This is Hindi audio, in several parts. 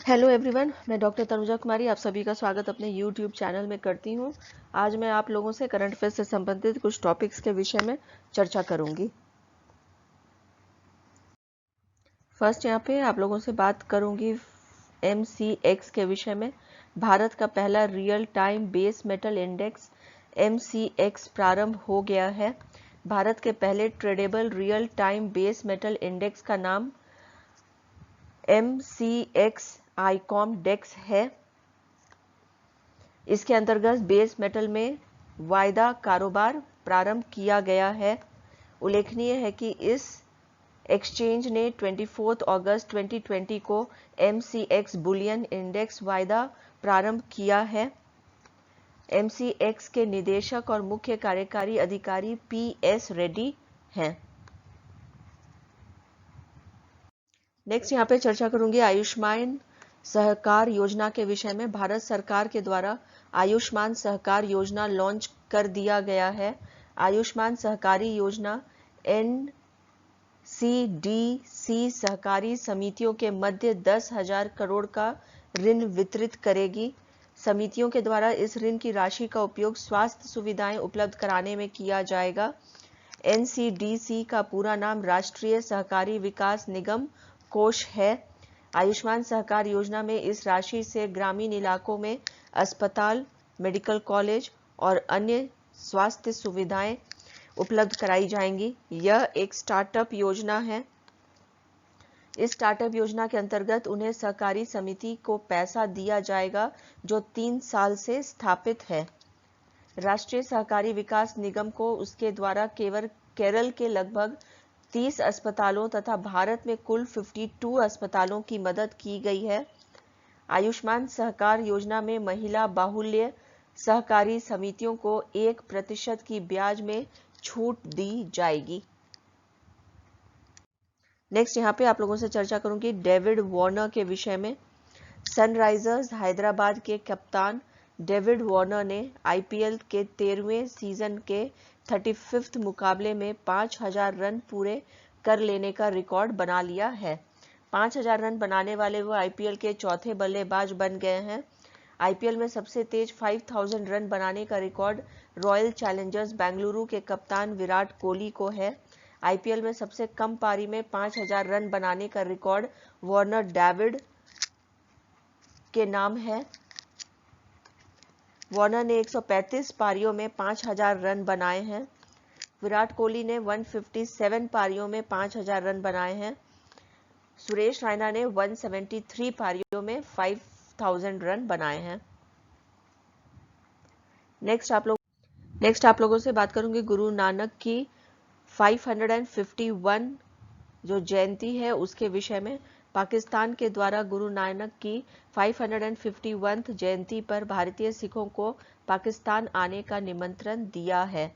हेलो एवरीवन, मैं डॉक्टर तनुजा कुमारी आप सभी का स्वागत अपने यूट्यूब चैनल में करती हूँ। आज मैं आप लोगों से करंट अफेयर्स से संबंधित कुछ टॉपिक्स के विषय में चर्चा करूँगी। फर्स्ट यहाँ पे आप लोगों से बात करूँगी MCX के विषय में। भारत का पहला real time base metal index MCX प्रारंभ हो गया है। भारत के पहले tradable real time base metal index का नाम MCX आईकॉम डेक्स है। इसके अंतर्गत बेस मेटल में वायदा कारोबार प्रारंभ किया गया है। उल्लेखनीय है कि इस एक्सचेंज ने 24 अगस्त 2020 को MCX बुलियन इंडेक्स वायदा प्रारंभ किया है। MCX के निदेशक और मुख्य कार्यकारी अधिकारी PS रेड्डी हैं। नेक्स्ट यहाँ पे चर्चा करूंगी आयुष्मान सहकार योजना के विषय में। भारत सरकार के द्वारा आयुष्मान सहकार योजना लॉन्च कर दिया गया है। आयुष्मान सहकारी योजना NCDC सहकारी समितियों के मध्य 10,000 करोड़ का ऋण वितरित करेगी। समितियों के द्वारा इस ऋण की राशि का उपयोग स्वास्थ्य सुविधाएं उपलब्ध कराने में किया जाएगा। NCDC का पूरा नाम राष्ट्रीय सहकारी विकास निगम कोष है। आयुष्मान सहकार योजना में इस राशि से ग्रामीण इलाकों में अस्पताल, मेडिकल कॉलेज और अन्य स्वास्थ्य सुविधाएं उपलब्ध कराई जाएंगी। यह एक स्टार्टअप योजना है। इस स्टार्टअप योजना के अंतर्गत उन्हें सहकारी समिति को पैसा दिया जाएगा जो 3 साल से स्थापित है। राष्ट्रीय सहकारी विकास निगम को उसके द्वारा केरल के लगभग 30 अस्पतालों तथा भारत में कुल 52 अस्पतालों की मदद की गई है। आयुष्मान सहकार योजना में महिला बाहुल्य सहकारी समितियों को 1% की ब्याज में छूट दी जाएगी। नेक्स्ट यहाँ पे आप लोगों से चर्चा करूंगी डेविड वार्नर के विषय में। सनराइजर्स हैदराबाद के कप्तान डेविड वार्नर ने IPL के 13वें सीजन के 35th मुकाबले में 5,000 रन पूरे कर लेने का रिकॉर्ड बना लिया है। 5,000 रन बनाने वाले वो IPL के चौथे बल्लेबाज बन गए हैं। IPL में सबसे तेज 5,000 रन बनाने का रिकॉर्ड रॉयल चैलेंजर्स बेंगलुरु के कप्तान विराट कोहली को है। IPL में सबसे कम पारी में 5,000 रन बनाने का रिकॉर्ड वार्नर डेविड के नाम है। वार्नर ने 135 पारियों में 5,000 रन बनाए हैं। विराट कोहली ने 157 पारियों में 5,000 रन बनाए हैं। सुरेश रैना ने 173 पारियों में 5,000 रन बनाए हैं। नेक्स्ट आप लोगों से बात करूंगी गुरु नानक की 551 जो जयंती है उसके विषय में। पाकिस्तान के द्वारा गुरु नानक की 551 जयंती पर भारतीय सिखों को पाकिस्तान आने का निमंत्रण दिया है।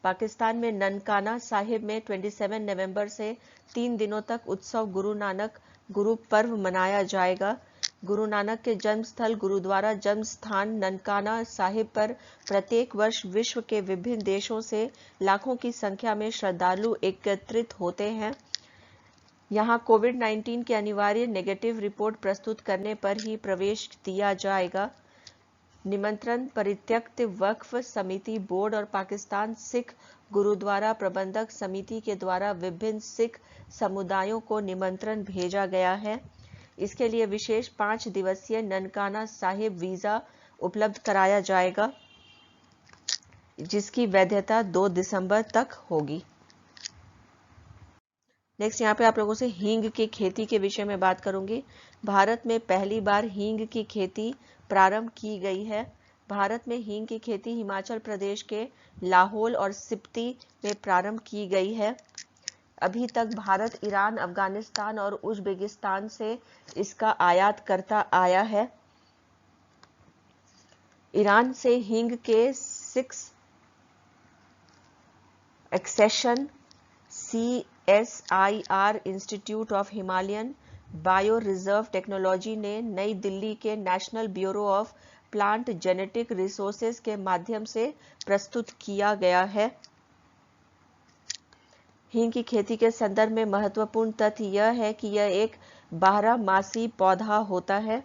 पाकिस्तान में ननकाना साहिब में 27 नवंबर से 3 दिनों तक उत्सव गुरु नानक गुरु पर्व मनाया जाएगा। गुरु नानक के जन्म स्थल गुरुद्वारा जन्म स्थान ननकाना साहिब पर प्रत्येक वर्ष विश्व के विभिन्न देशों से लाखों की संख्या में श्रद्धालु एकत्रित होते हैं। यहाँ कोविड-19 की अनिवार्य नेगेटिव रिपोर्ट प्रस्तुत करने पर ही प्रवेश दिया जाएगा। निमंत्रण परित्यक्त वक्फ समिति बोर्ड और पाकिस्तान सिख गुरुद्वारा प्रबंधक समिति के द्वारा विभिन्न सिख समुदायों को निमंत्रण भेजा गया है। इसके लिए विशेष 5 दिवसीय ननकाना साहिब वीजा उपलब्ध कराया जाएगा जिसकी वैधता 2 दिसंबर तक होगी। नेक्स्ट यहाँ पे आप लोगों से हींग की खेती के विषय में बात करूंगी। भारत में पहली बार हींग की खेती प्रारंभ की गई है। भारत में हींग की खेती हिमाचल प्रदेश के लाहौल और सिप्ती में प्रारंभ की गई है। अभी तक भारत ईरान, अफगानिस्तान और उज्बेकिस्तान से इसका आयात करता आया है। ईरान से हींग के 6 accession CSIR institute of Himalayan bio reserve technology ने नई दिल्ली के national bureau of plant genetic resources के माध्यम से प्रस्तुत किया गया है। हींग की खेती के संदर्भ में महत्वपूर्ण तथ्य यह है कि यह एक बारहमासी पौधा होता है।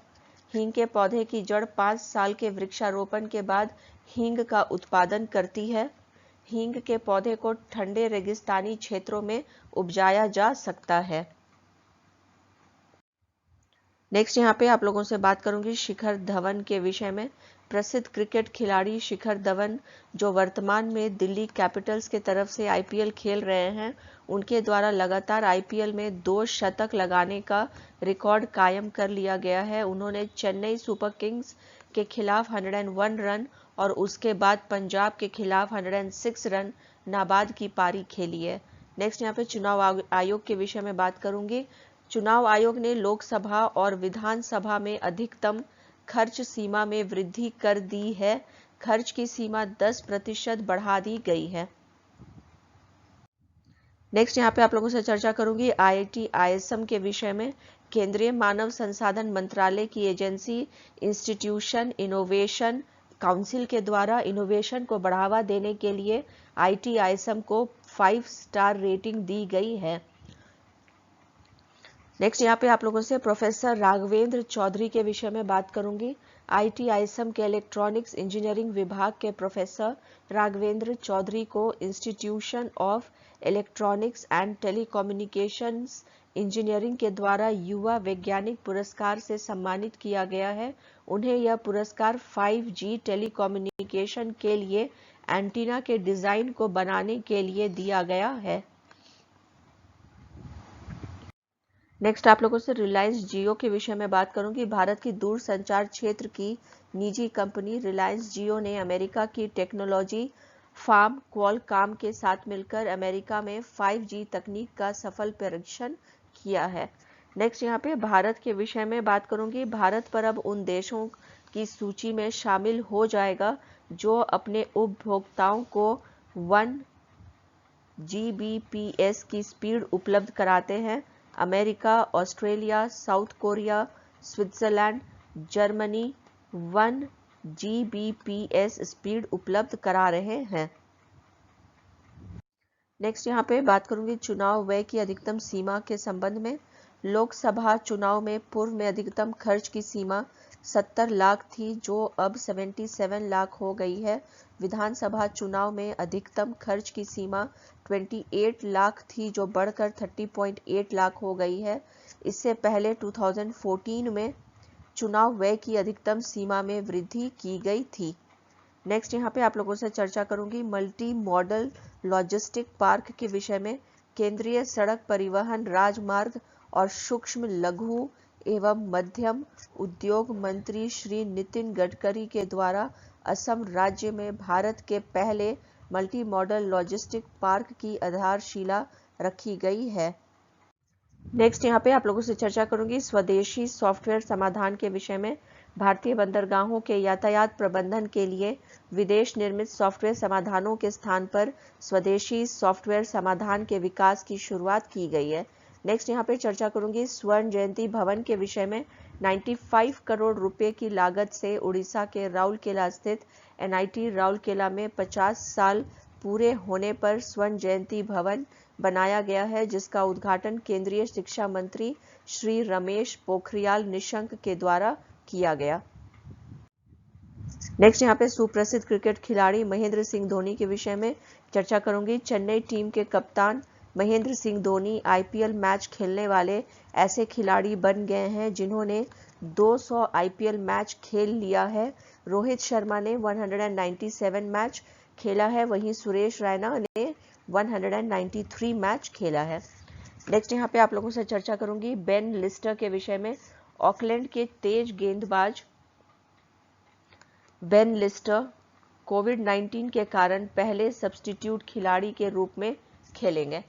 हींग के पौधे की जड़ 5 साल के वृक्षारोपण के बाद हींग का उत्पादन करती है। हींग के पौधे को ठंडे रेगिस्तानी क्षेत्रों में उपजाया जा सकता है। नेक्स्ट यहाँ पे आप लोगों से बात करूंगी शिखर धवन के विषय में। प्रसिद्ध क्रिकेट खिलाड़ी शिखर धवन जो वर्तमान में दिल्ली कैपिटल्स के तरफ से आईपीएल खेल रहे हैं, उनके द्वारा लगातार आईपीएल में 2 शतक लगाने का रिकॉर्ड कायम कर लिया गया है। उन्होंने चेन्नई सुपर किंग्स के खिलाफ 101 रन और उसके बाद पंजाब के खिलाफ 106 रन नाबाद की पारी खेली है। नेक्स्ट यहाँ पे चुनाव आयोग के विषय में बात करूंगी। चुनाव आयोग ने लोकसभा और विधानसभा में अधिकतम खर्च सीमा में वृद्धि कर दी है। खर्च की सीमा 10% बढ़ा दी गई है। नेक्स्ट यहाँ पे आप लोगों से चर्चा करूंगी आईआईटी आईएसएम के विषय में। केंद्रीय मानव संसाधन मंत्रालय की एजेंसी इंस्टीट्यूशन इनोवेशन काउंसिल के द्वारा इनोवेशन को बढ़ावा देने के लिए आईआईटी आईएसएम को 5 स्टार रेटिंग दी गई है। नेक्स्ट यहाँ पे आप लोगों से प्रोफेसर राघवेंद्र चौधरी के विषय में बात करूंगी। आईआईटी आईएसएम के इलेक्ट्रॉनिक्स इंजीनियरिंग विभाग के प्रोफेसर राघवेंद्र चौधरी को institution of electronics and telecommunications engineering के द्वारा युवा वैज्ञानिक पुरस्कार से सम्मानित किया गया है। उन्हें यह पुरस्कार 5G टेलीकम्युनिकेशन के लिए एंटीना के डिजाइन को बनाने के लिए दिया गया है। नेक्स्ट आप लोगों से रिलायंस जियो के विषय में बात करूंगी। भारत की दूरसंचार क्षेत्र की निजी कंपनी रिलायंस जियो ने अमेरिका की टेक्नोलॉजी फार्म क्वालकॉम के साथ मिलकर अमेरिका में 5G तकनीक का सफल परीक्षण किया है। नेक्स्ट यहाँ पे भारत के विषय में बात करूंगी। भारत पर अब उन देशों की सूची में शामिल हो जाएगा जो अपने उपभोक्ताओं को 1 Gbps की स्पीड उपलब्ध कराते हैं। America, Australia, south Korea, Switzerland, Germany 1 Gbps speed उपलब्ध करा रहे हैं। नेक्स्ट यहाँ पे बात करूंगी चुनाव व्यय की अधिकतम सीमा के संबंध में। लोकसभा चुनाव में पूर्व में अधिकतम खर्च की सीमा 70 लाख थी जो अब 77 लाख हो गई है। विधानसभा चुनाव में अधिकतम खर्च की सीमा 28 लाख थी जो बढ़कर 30.8 लाख हो गई है। इससे पहले 2014 में चुनाव व्यय की अधिकतम सीमा में वृद्धि की गई थी। नेक्स्ट यहाँ पे आप लोगों से चर्चा करूंगी मल्टी मॉडल लॉजिस्टिक पार्क के विषय में। केंद्रीय सड़क परिवहन राजमार्ग और सूक्ष्म लघु एवं मध्यम उद्योग मंत्री श्री नितिन गडकरी के द्वारा असम राज्य में भारत के पहले मल्टी मॉडल लॉजिस्टिक पार्क की आधारशिला रखी गई है। नेक्स्ट यहाँ पे आप लोगों से चर्चा करूंगी स्वदेशी सॉफ्टवेयर समाधान के विषय में। भारतीय बंदरगाहों के यातायात प्रबंधन के लिए विदेश निर्मित सॉफ्टवेयर समाधानों के स्थान पर स्वदेशी सॉफ्टवेयर समाधान के विकास की शुरुआत की गई है। नेक्स्ट यहाँ पे चर्चा करूंगी स्वर्ण जयंती भवन के विषय में। 95 करोड़ रुपए की लागत से उड़ीसा के राउरकेला स्थित एनआईटी राउरकेला में 50 साल पूरे होने पर स्वर्ण जयंती भवन बनाया गया है, जिसका उद्घाटन केंद्रीय शिक्षा मंत्री श्री रमेश पोखरियाल निशंक के द्वारा किया गया। नेक्स्ट यहाँ पे सुप्रसिद्ध क्रिकेट खिलाड़ी महेंद्र सिंह धोनी के विषय में चर्चा करूंगी। चेन्नई टीम के कप्तान महेंद्र सिंह धोनी आईपीएल मैच खेलने वाले ऐसे खिलाड़ी बन गए हैं जिन्होंने 200 आईपीएल मैच खेल लिया है। रोहित शर्मा ने 197 मैच खेला है, वहीं सुरेश रैना ने 193 मैच खेला है। नेक्स्ट यहाँ पे आप लोगों से चर्चा करूंगी बेन लिस्टर के विषय में। ऑकलैंड के तेज गेंदबाज बेन लिस्टर कोविड-19 के कारण पहले सब्स्टिट्यूट खिलाड़ी के रूप में खेलेंगे।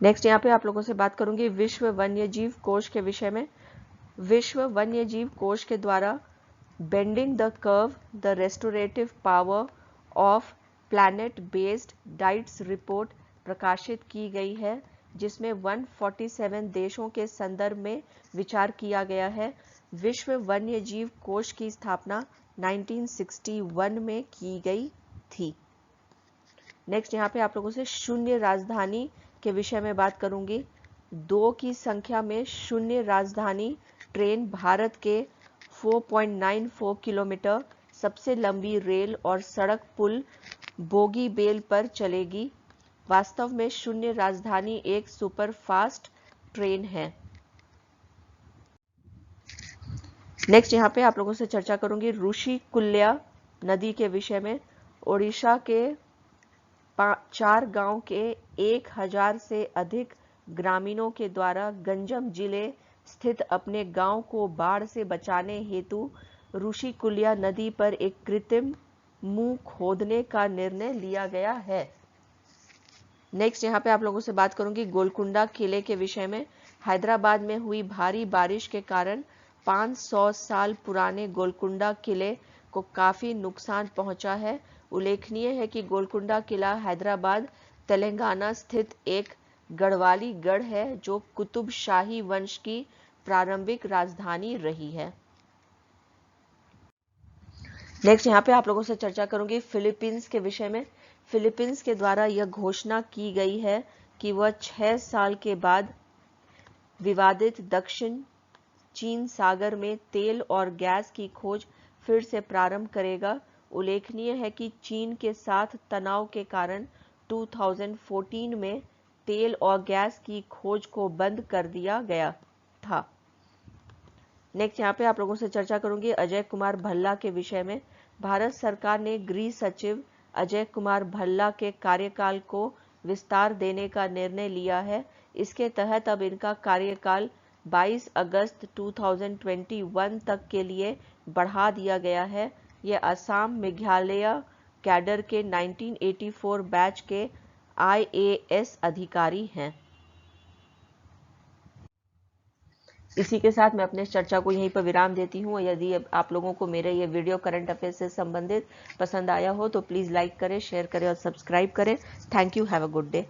नेक्स्ट यहाँ पे आप लोगों से बात करूंगी विश्व वन्यजीव कोष के विषय में। विश्व वन्यजीव कोष के द्वारा bending the curve the restorative power of planet based diets report प्रकाशित की गई है, जिसमें 147 देशों के संदर्भ में विचार किया गया है। विश्व वन्यजीव कोष की स्थापना 1961 में की गई थी। नेक्स्ट यहाँ पे आप लोगों से शून्य राजधानी के विषय में बात करूंगी। 2 की संख्या में शून्य राजधानी ट्रेन भारत के 4.94 किलोमीटर सबसे लंबी रेल और सड़क पुल बोगीबील पर चलेगी। वास्तव में शून्य राजधानी एक सुपरफास्ट ट्रेन है। नेक्स्ट यहाँ पे आप लोगों से चर्चा करूंगी ऋषिकुल्या नदी के विषय में। ओडिशा के 4 गांव के 1000 से अधिक ग्रामीणों के द्वारा गंजम जिले स्थित अपने गांव को बाढ़ से बचाने हेतु ऋषिकुल्या नदी पर एक कृत्रिम मुंह खोदने का निर्णय लिया गया है। नेक्स्ट यहाँ पे आप लोगों से बात करूंगी गोलकुंडा किले के विषय में। हैदराबाद में हुई भारी बारिश के कारण 500 साल पुराने गोलकुंडा किले को काफी नुकसान पहुंचा है। उल्लेखनीय है कि गोलकुंडा किला हैदराबाद तेलंगाना स्थित एक गढ़वाली गढ़ है जो कुतुब शाही वंश की प्रारंभिक राजधानी रही है। नेक्स्ट यहाँ पे आप लोगों से चर्चा करूंगी फिलीपींस के विषय में। फिलीपींस के द्वारा यह घोषणा की गई है कि वह 6 साल के बाद विवादित दक्षिण चीन सागर में तेल और गैस की खोज फिर से प्रारंभ करेगा। उल्लेखनीय है कि चीन के साथ तनाव के कारण 2014 में तेल और गैस की खोज को बंद कर दिया गया था। नेक्स्ट यहाँ पे आप लोगों से चर्चा करूंगी अजय कुमार भल्ला के विषय में। भारत सरकार ने गृह सचिव अजय कुमार भल्ला के कार्यकाल को विस्तार देने का निर्णय लिया है। इसके तहत अब इनका कार्यकाल 22 अगस्त 2021 तक के लिए बढ़ा दिया गया है। ये असम मेघालय कैडर के 1984 बैच के IAS अधिकारी हैं। इसी के साथ मैं अपने चर्चा को यहीं पर विराम देती हूँ। यदि आप लोगों को मेरे ये वीडियो करंट अफेयर से संबंधित पसंद आया हो तो प्लीज़ लाइक करें, शेयर करें और सब्सक्राइब करें। Thank you. Have a good day.